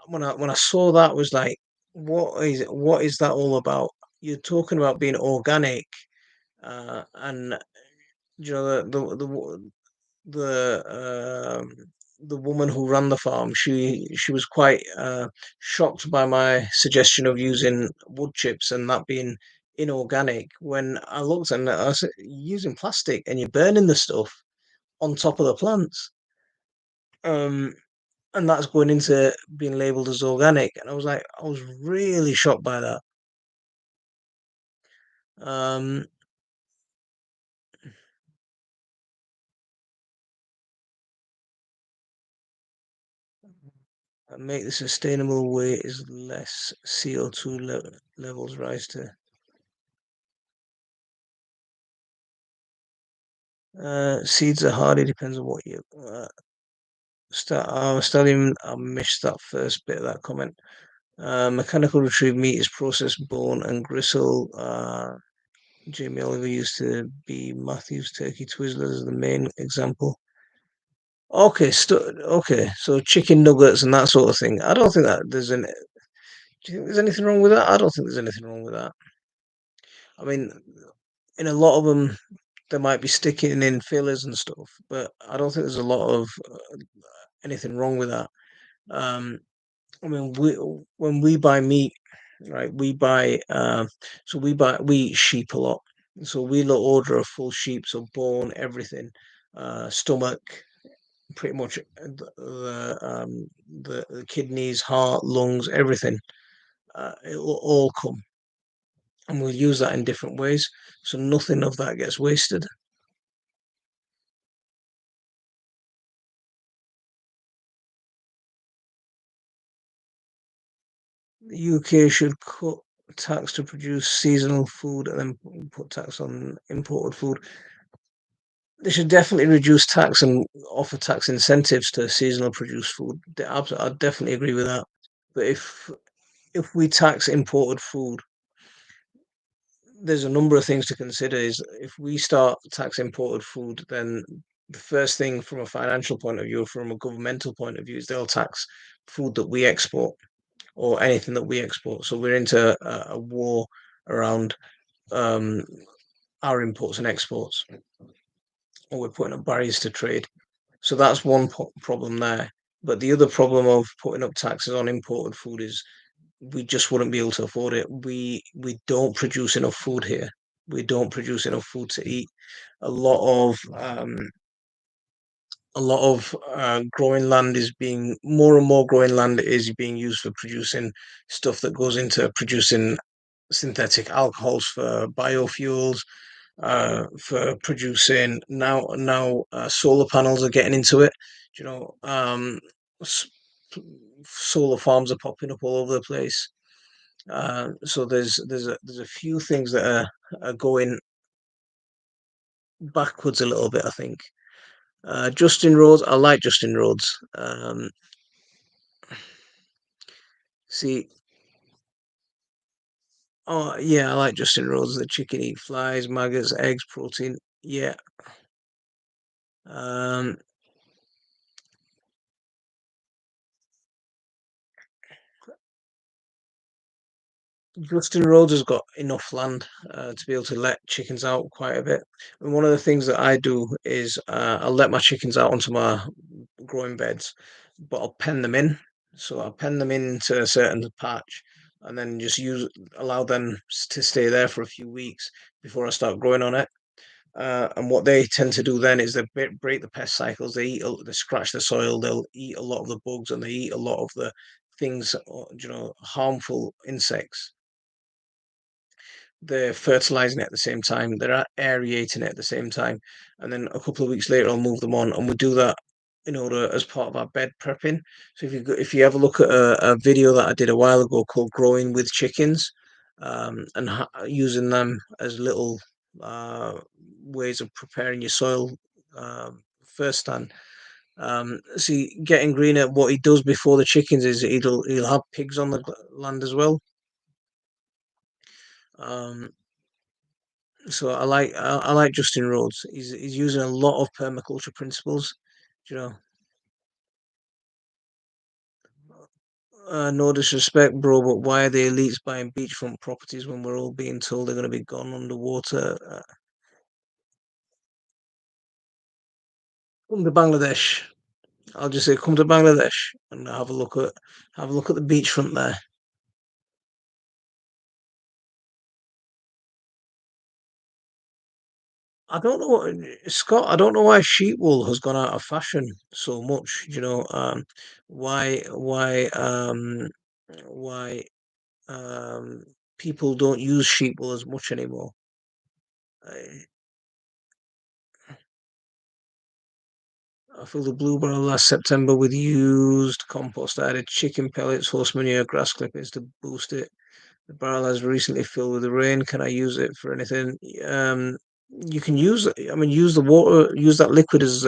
when I saw that, I was like, what is that all about? You're talking about being organic, and you know the woman who ran the farm, she was quite shocked by my suggestion of using wood chips and that being inorganic. When I looked at it, I was using plastic and you're burning the stuff on top of the plants. Um, and that's going into being labeled as organic. And I was really shocked by that. Um, and make the sustainable way is less CO2 levels rise to. Seeds are hard. It depends on what you start. I missed that first bit of that comment. Mechanical retrieved meat is processed bone and gristle. Jamie Oliver used to be Matthew's turkey Twizzlers as the main example. Okay, okay, so chicken nuggets and that sort of thing. I don't think that there's any. Do you think there's anything wrong with that? I don't think there's anything wrong with that. I mean, in a lot of them, they might be sticking in fillers and stuff, but I don't think there's a lot of anything wrong with that. Um, I mean, when we buy meat, right? We eat sheep a lot, so we'll order a full sheep, so bone, everything, stomach, pretty much the kidneys, heart, lungs, everything. It will all come, and we'll use that in different ways, so nothing of that gets wasted. The UK should cut tax to produce seasonal food and then put tax on imported food. They should definitely reduce tax and offer tax incentives to seasonal produce food. I definitely agree with that. But if we tax imported food, there's a number of things to consider. Is if we start tax imported food, then the first thing from a financial point of view, from a governmental point of view, is they'll tax food that we export or anything that we export. So we're into a war around um, our imports and exports, or we're putting up barriers to trade. So that's one problem there. But the other problem of putting up taxes on imported food is we just wouldn't be able to afford it. We don't produce enough food here. We don't produce enough food to eat. A lot of growing land is being more and more growing land is being used for producing stuff that goes into producing synthetic alcohols for biofuels, for producing solar panels are getting into it. You know, s- solar farms are popping up all over the place. So there's a few things that are going backwards a little bit, I think. Justin Rhodes, I like Justin Rhodes. See, oh yeah, I like Justin Rhodes. The chicken eat flies, maggots, eggs, protein. Yeah. Um, Justin Rhodes has got enough land to be able to let chickens out quite a bit. And one of the things that I do is I'll let my chickens out onto my growing beds, but I'll pen them in. So I'll pen them into a certain patch. and then just use allow them to stay there for a few weeks before I start growing on it. And what they tend to do then is they break the pest cycles. They scratch the soil. They'll eat a lot of the bugs, and they eat a lot of the things, harmful insects. They're fertilizing it at the same time. They're aerating it at the same time, and then a couple of weeks later, I'll move them on, and we do that in order as part of our bed prepping. So if you ever look at a video that I did a while ago called "Growing with Chickens," and using them as little ways of preparing your soil first stand. See, getting greener, what he does before the chickens is he'll have pigs on the land as well. Um, So I like Justin Rhodes. He's using a lot of permaculture principles. You know, no disrespect, bro, but why are the elites buying beachfront properties when we're all being told they're going to be gone underwater? Come to Bangladesh. I'll just say come to Bangladesh and have a look at the beachfront there. I don't know what Scott. I don't know why sheep wool has gone out of fashion so much. Why why Um, people don't use sheep wool as much anymore. I, I filled a blue barrel last September with used compost. I added chicken pellets, horse manure, grass clippings to boost it. The barrel has recently filled with the rain. Can I use it for anything? You can use it. I mean, use the water, use that liquid as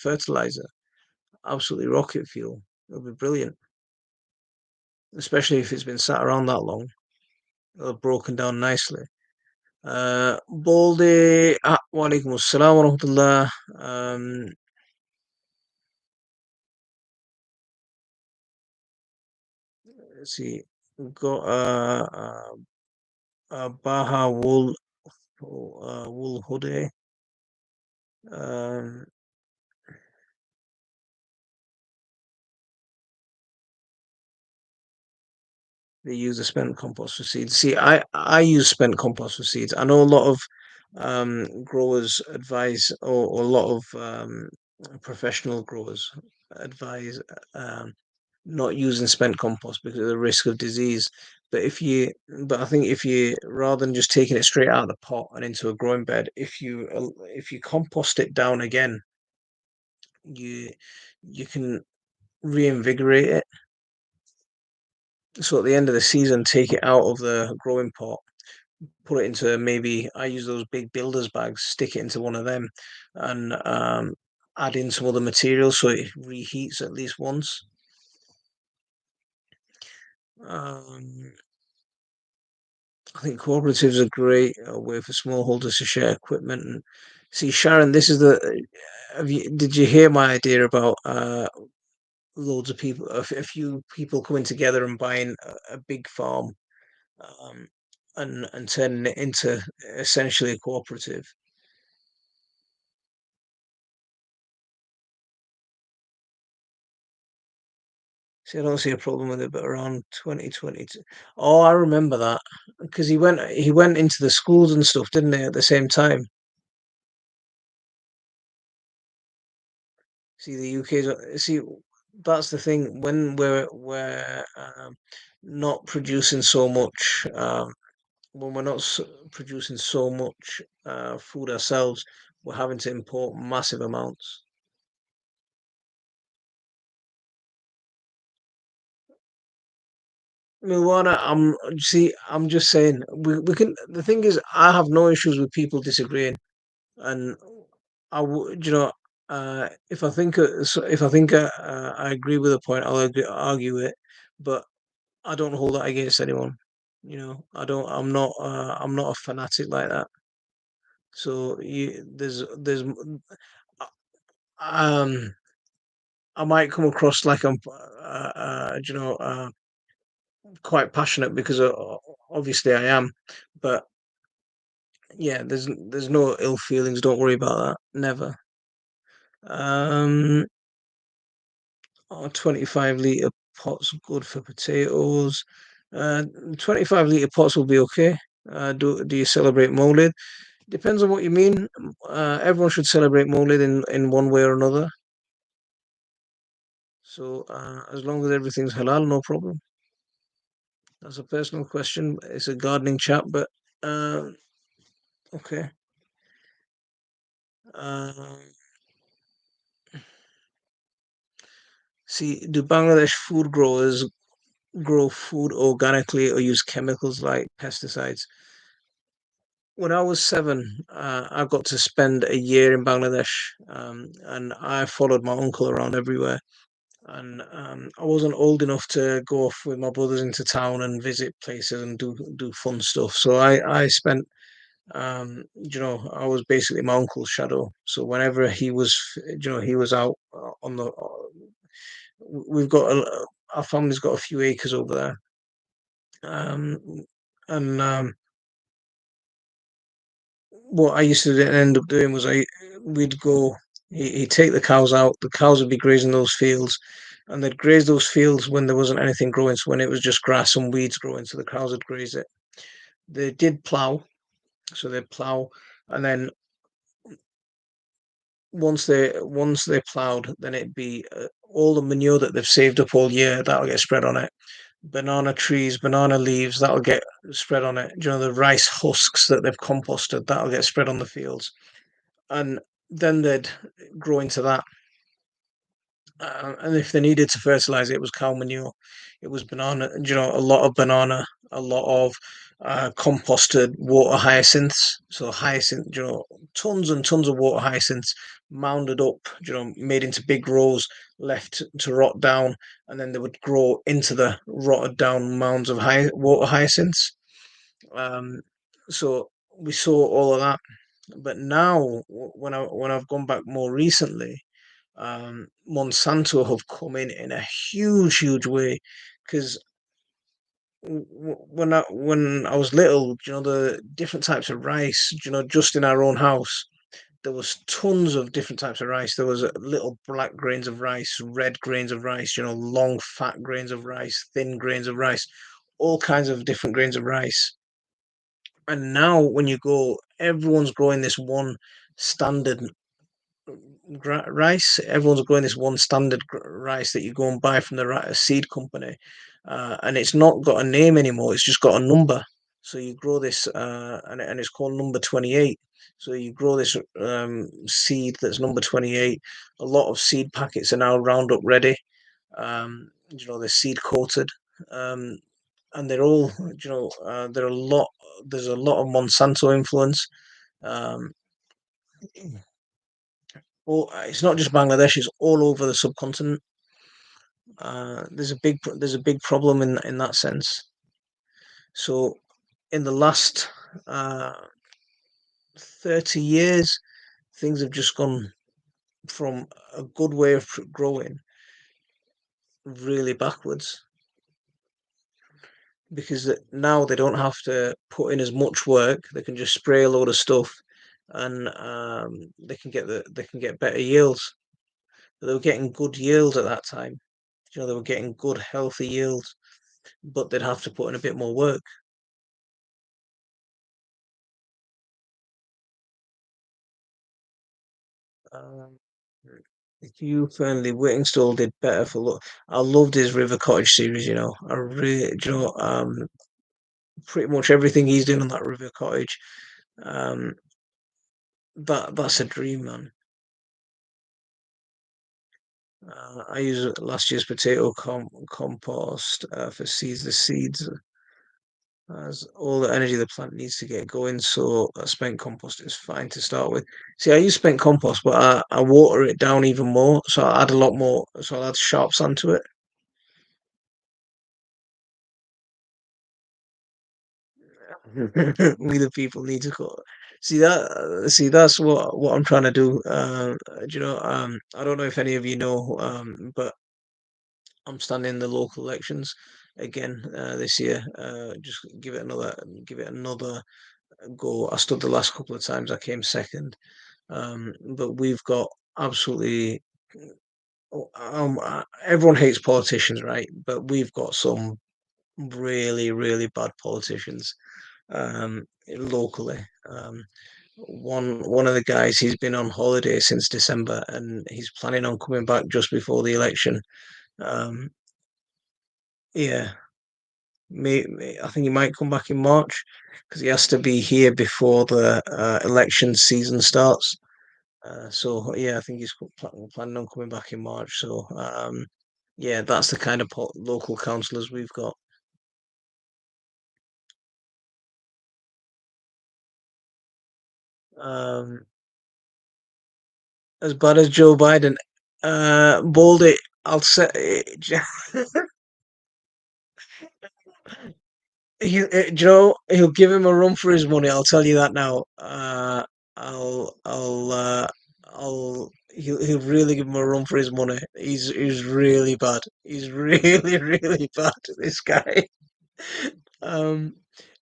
fertilizer. Absolutely rocket fuel. It'll be brilliant, especially if it's been sat around that long. It'll have broken down nicely. Baldy, walaikum assalam wa rahmatullah. Let's see, we've got a Baha wool hoodie. Um, they use the spent compost for seeds. See, I use spent compost for seeds. I know a lot of growers advise, or a lot of professional growers advise not using spent compost because of the risk of disease. But but I think if you rather than just taking it straight out of the pot and into a growing bed, if you compost it down again, you you can reinvigorate it. So at the end of the season, take it out of the growing pot, put it into maybe I use those big builders bags, stick it into one of them, and add in some other materials so it reheats at least once. Um, I think cooperatives are great way for smallholders to share equipment. And see, Sharon, this is the. Did you hear my idea about loads of people, a few people coming together and buying a big farm, um, and turning it into essentially a cooperative? See, I don't see a problem with it, but around 2022. Oh, I remember that because he went into the schools and stuff, didn't he, at the same time? See, the UK's see that's the thing when we're not producing so much when we're not producing so much food ourselves, we're having to import massive amounts. Milwana, I'm just saying we can. The thing is, I have no issues with people disagreeing, and I would, if I think if I think I agree with a point, argue it, but I don't hold that against anyone. I don't. I'm not a fanatic like that. So um, I might come across like I'm, quite passionate because obviously I am, but yeah, there's no ill feelings. Don't worry about that. Never. Um, 25 litre pots good for potatoes. 25-litre pots will be okay. Do you celebrate Mawlid? Depends on what you mean. Everyone should celebrate Mawlid in one way or another. So as long as everything's halal, no problem. That's a personal question. It's a gardening chat, but okay. Um, see, do Bangladesh food growers grow food organically or use chemicals like pesticides? When I was 7, I got to spend a year in Bangladesh, and I followed my uncle around everywhere. And I wasn't old enough to go off with my brothers into town and visit places and do fun stuff. So I spent, I was basically my uncle's shadow. So whenever he was out on the, we've got our family's got a few acres over there, um, and what I used to end up doing was we'd go, he'd take the cows out, the cows would be grazing those fields, and they'd graze those fields when there wasn't anything growing, so when it was just grass and weeds growing, so the cows would graze it. They did plough, so they'd plough, and then once they ploughed, then it'd be all the manure that they've saved up all year, that'll get spread on it. Banana trees, banana leaves, that'll get spread on it. The rice husks that they've composted, that'll get spread on the fields. And then they'd grow into that. And if they needed to fertilize it, it was cow manure. It was banana, a lot of banana, a lot of composted water hyacinths. So hyacinth, tons and tons of water hyacinths mounded up, made into big rows, left to rot down, and then they would grow into the rotted down mounds of water hyacinths. Um, so we saw all of that. But now, when I've gone back more recently, Monsanto have come in a huge, huge way. Because when I was little, the different types of rice, just in our own house, there was tons of different types of rice. There was little black grains of rice, red grains of rice, long fat grains of rice, thin grains of rice, all kinds of different grains of rice. And now when you go, everyone's growing this one standard rice. Everyone's growing this one standard rice that you go and buy from the seed company, and it's not got a name anymore. It's just got a number. So you grow this, and it's called number 28. So you grow this seed that's number 28. A lot of seed packets are now Roundup ready. They're seed coated, um, and they're all, there are a lot. There's a lot of Monsanto influence. Um, Well, it's not just Bangladesh; it's all over the subcontinent. There's a big problem in that sense. So, in the last 30 years, things have just gone from a good way of growing really backwards because now they don't have to put in as much work. They can just spray a load of stuff, and they can get better yields. They were getting good yields at that time. They were getting good, healthy yields, but they'd have to put in a bit more work. Um, Hugh Fernley Whittingstall did better for look. I loved his River Cottage series. I really, pretty much everything he's doing on that River Cottage. Um, that's a dream, man. I use last year's potato compost for seeds. The seeds has all the energy the plant needs to get going. So spent compost is fine to start with. See, I use spent compost, but I water it down even more. So I add a lot more. So I add sharp sand to it. We the people need to go. See that? See, that's what I'm trying to do. I don't know if any of you know, but I'm standing in the local elections again this year. Just give it another go. I stood the last couple of times. I came second, but we've got absolutely everyone hates politicians, right? But we've got some really, really bad politicians locally. One of the guys, he's been on holiday since December, and he's planning on coming back just before the election. Um, yeah, I think he might come back in March because he has to be here before the election season starts. So yeah, I think he's planning on coming back in March. So yeah, that's the kind of local councillors we've got. Um, as bad as Joe Biden, Baldy, I'll say, he'll give him a run for his money. I'll tell you that now. I'll, he'll really give him a run for his money. He's really bad. He's really, really bad. This guy. Um,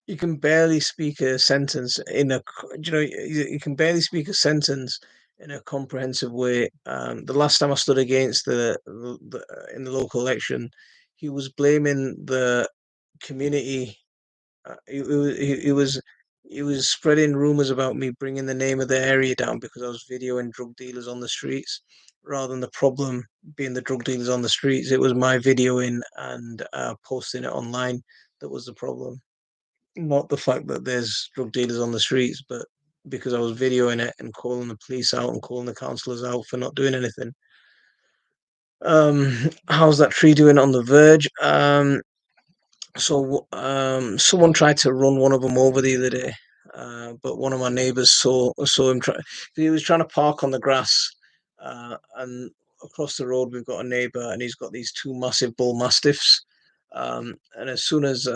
you can barely speak a sentence in a, you can barely speak a sentence in a comprehensive way. The last time I stood against in the local election, he was blaming the community. He was spreading rumors about me bringing the name of the area down because I was videoing drug dealers on the streets, rather than the problem being the drug dealers on the streets. It was my videoing and posting it online that was the problem, not the fact that there's drug dealers on the streets, but because I was videoing it and calling the police out and calling the councillors out for not doing anything. How's that tree doing on the verge? Someone tried to run one of them over the other day, but one of my neighbours saw him try. He was trying to park on the grass, and across the road we've got a neighbour, and he's got these two massive bull mastiffs. And as soon as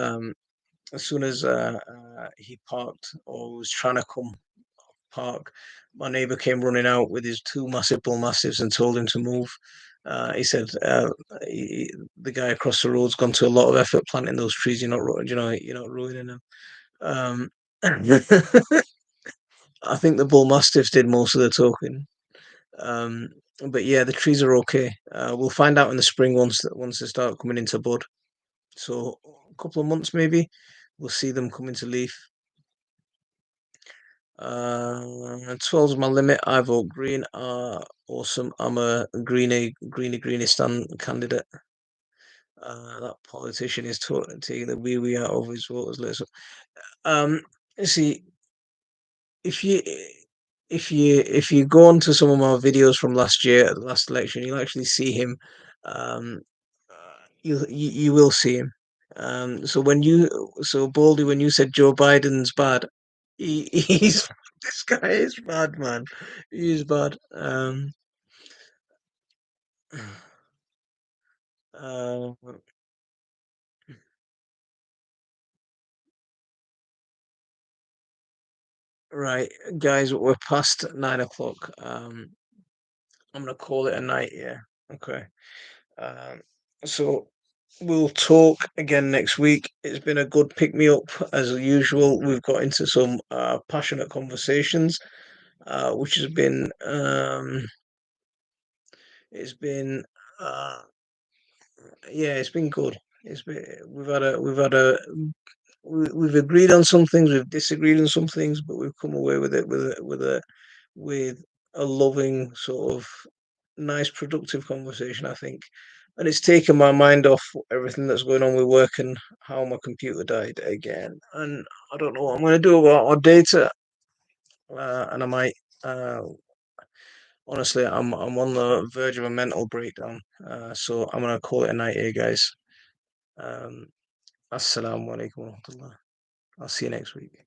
he parked or was trying to come park, my neighbour came running out with his two massive bull mastiffs and told him to move. He said the guy across the road's gone to a lot of effort planting those trees. You're not ruining them. Um, I think the bull mastiffs did most of the talking. Um, but yeah, the trees are okay. We'll find out in the spring once they start coming into bud. So a couple of months maybe, we'll see them come into leaf. 12's my limit. I vote green. Awesome. I'm a greeny stand candidate. That politician is taking the wee out of his voters list. Um, see, if you if you go on to some of my videos from last year, the last election, you'll actually see him. Um, you will see him. So Baldy, when you said Joe Biden's bad, he's this guy is bad, man. He is bad. Uh, right, guys, we're past 9 o'clock. I'm gonna call it a night. Yeah. Okay. Um, so we'll talk again next week. It's been a good pick me up as usual. We've got into some passionate conversations, which has been it's been uh, yeah, it's been good. We've agreed on some things, we've disagreed on some things, but we've come away with it with a loving sort of nice productive conversation, I think. And it's taken my mind off everything that's going on with work and how my computer died again. And I don't know what I'm going to do about our data. And I might, uh, honestly, I'm on the verge of a mental breakdown. So I'm going to call it a night here, guys. Um, Assalamu alaikum wa rahmatullah. I'll see you next week.